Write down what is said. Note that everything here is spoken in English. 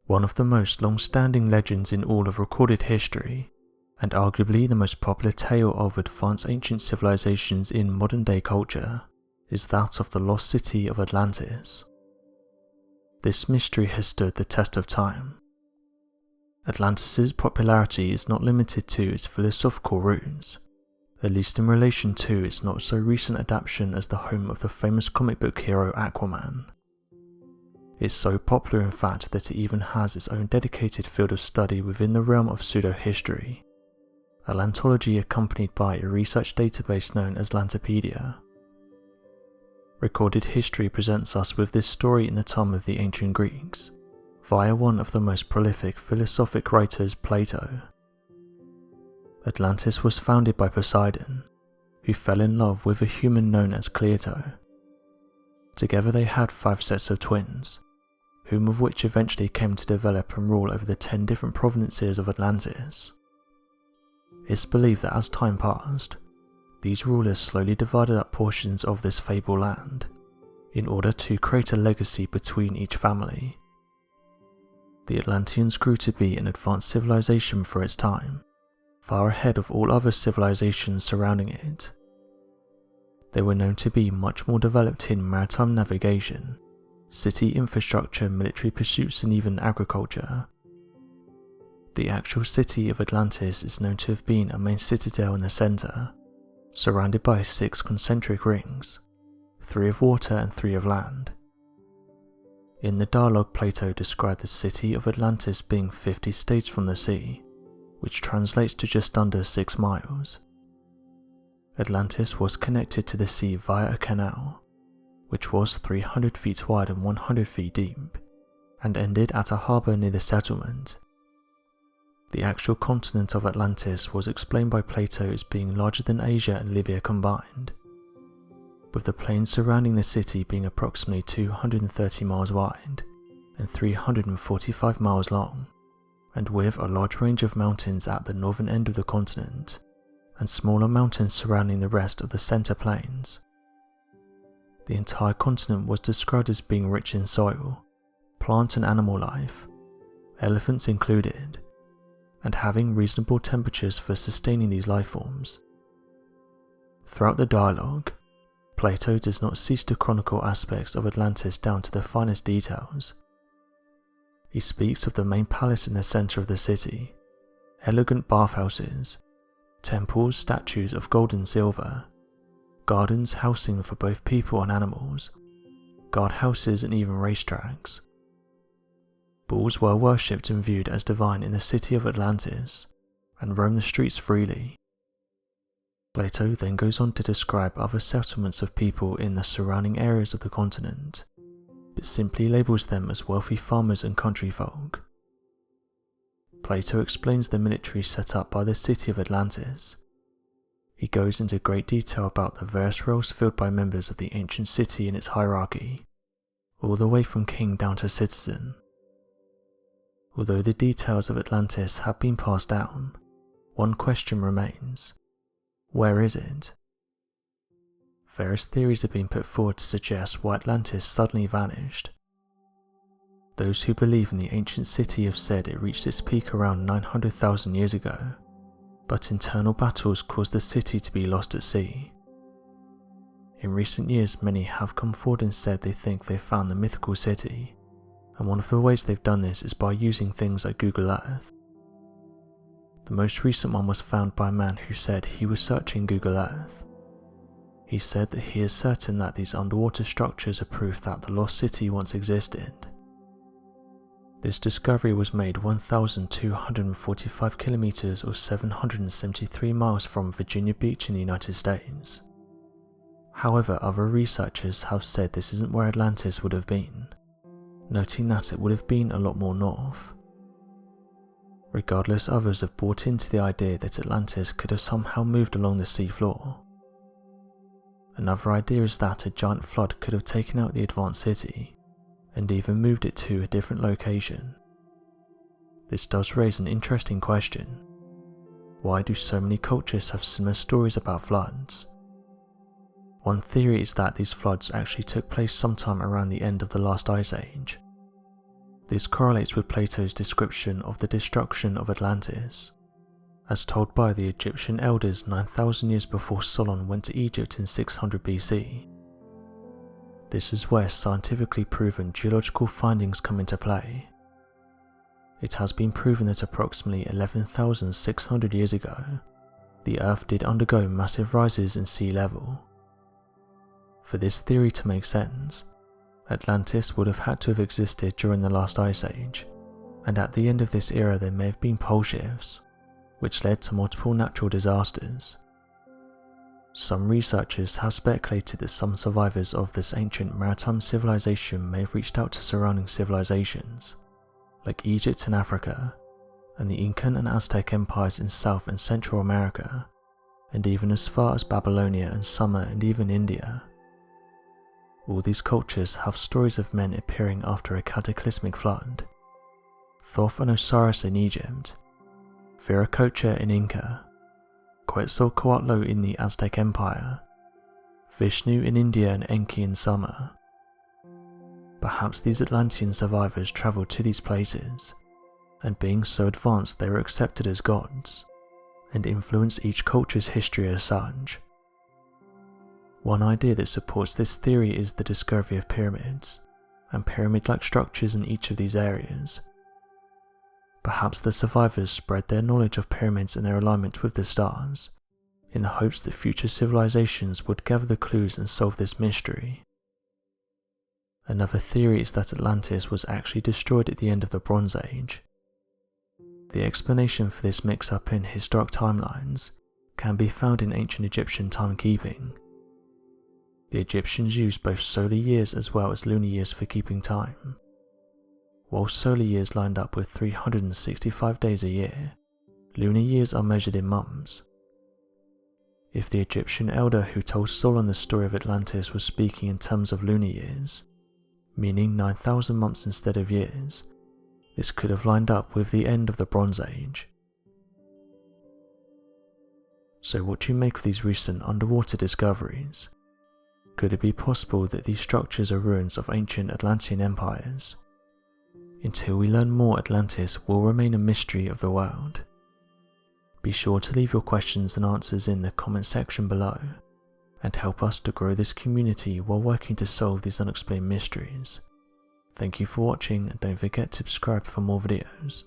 One of the most long-standing legends in all of recorded history, and arguably the most popular tale of advanced ancient civilizations in modern-day culture, is that of the Lost City of Atlantis. This mystery has stood the test of time. Atlantis' popularity is not limited to its philosophical roots, at least in relation to its not-so-recent adaptation as the home of the famous comic book hero Aquaman. It's so popular in fact that it even has its own dedicated field of study within the realm of pseudo-history, Atlantology, accompanied by a research database known as Atlantipedia. Recorded history presents us with this story in the time of the ancient Greeks, via one of the most prolific philosophic writers, Plato. Atlantis was founded by Poseidon, who fell in love with a human known as Cleito. Together they had 5 sets of twins, whom of which eventually came to develop and rule over the 10 different provinces of Atlantis. It's believed that as time passed, these rulers slowly divided up portions of this fabled land, in order to create a legacy between each family. The Atlanteans grew to be an advanced civilization for its time, far ahead of all other civilizations surrounding it. They were known to be much more developed in maritime navigation, city infrastructure, military pursuits, and even agriculture. The actual city of Atlantis is known to have been a main citadel in the center, surrounded by 6 concentric rings, 3 of water and 3 of land. In the dialogue, Plato described the city of Atlantis being 50 states from the sea, which translates to just under 6 miles. Atlantis was connected to the sea via a canal, which was 300 feet wide and 100 feet deep, and ended at a harbour near the settlement. The actual continent of Atlantis was explained by Plato as being larger than Asia and Libya combined, with the plains surrounding the city being approximately 230 miles wide and 345 miles long, and with a large range of mountains at the northern end of the continent, and smaller mountains surrounding the rest of the center plains. The entire continent was described as being rich in soil, plant and animal life, elephants included, and having reasonable temperatures for sustaining these life forms. Throughout the dialogue, Plato does not cease to chronicle aspects of Atlantis down to the finest details. He speaks of the main palace in the center of the city, elegant bathhouses, temples, statues of gold and silver, gardens housing for both people and animals, guardhouses and even racetracks. Bulls were worshipped and viewed as divine in the city of Atlantis, and roamed the streets freely. Plato then goes on to describe other settlements of people in the surrounding areas of the continent, but simply labels them as wealthy farmers and country folk. Plato explains the military set up by the city of Atlantis. He goes into great detail about the various roles filled by members of the ancient city in its hierarchy, all the way from king down to citizen. Although the details of Atlantis have been passed down, one question remains: where is it? Various theories have been put forward to suggest why Atlantis suddenly vanished. Those who believe in the ancient city have said it reached its peak around 900,000 years ago, but internal battles caused the city to be lost at sea. In recent years, many have come forward and said they think they found the mythical city, and one of the ways they've done this is by using things like Google Earth. The most recent one was found by a man who said he was searching Google Earth. He said that he is certain that these underwater structures are proof that the lost city once existed. This discovery was made 1,245 kilometers or 773 miles from Virginia Beach in the United States. However, other researchers have said this isn't where Atlantis would have been, noting that it would have been a lot more north. Regardless, others have bought into the idea that Atlantis could have somehow moved along the seafloor. Another idea is that a giant flood could have taken out the advanced city, and even moved it to a different location. This does raise an interesting question. Why do so many cultures have similar stories about floods? One theory is that these floods actually took place sometime around the end of the last ice age. This correlates with Plato's description of the destruction of Atlantis, as told by the Egyptian elders 9,000 years before Solon went to Egypt in 600 BC. This is where scientifically proven geological findings come into play. It has been proven that approximately 11,600 years ago, the Earth did undergo massive rises in sea level. For this theory to make sense, Atlantis would have had to have existed during the last ice age, and at the end of this era there may have been pole shifts, which led to multiple natural disasters. Some researchers have speculated that some survivors of this ancient maritime civilization may have reached out to surrounding civilizations, like Egypt and Africa, and the Incan and Aztec empires in South and Central America, and even as far as Babylonia and Sumer and even India. All these cultures have stories of men appearing after a cataclysmic flood. Thoth and Osiris in Egypt, Viracocha in Inca, Quetzalcoatl in the Aztec Empire, Vishnu in India and Enki in Sumer. Perhaps these Atlantean survivors travelled to these places, and being so advanced they were accepted as gods, and influenced each culture's history as such. One idea that supports this theory is the discovery of pyramids, and pyramid-like structures in each of these areas. Perhaps the survivors spread their knowledge of pyramids and their alignment with the stars, in the hopes that future civilizations would gather the clues and solve this mystery. Another theory is that Atlantis was actually destroyed at the end of the Bronze Age. The explanation for this mix-up in historic timelines can be found in ancient Egyptian timekeeping. The Egyptians used both solar years as well as lunar years for keeping time. While solar years lined up with 365 days a year, lunar years are measured in months. If the Egyptian elder who told Solon the story of Atlantis was speaking in terms of lunar years, meaning 9,000 months instead of years, this could have lined up with the end of the Bronze Age. So what do you make of these recent underwater discoveries? Could it be possible that these structures are ruins of ancient Atlantean empires? Until we learn more, Atlantis will remain a mystery of the world. Be sure to leave your questions and answers in the comment section below, and help us to grow this community while working to solve these unexplained mysteries. Thank you for watching, and don't forget to subscribe for more videos.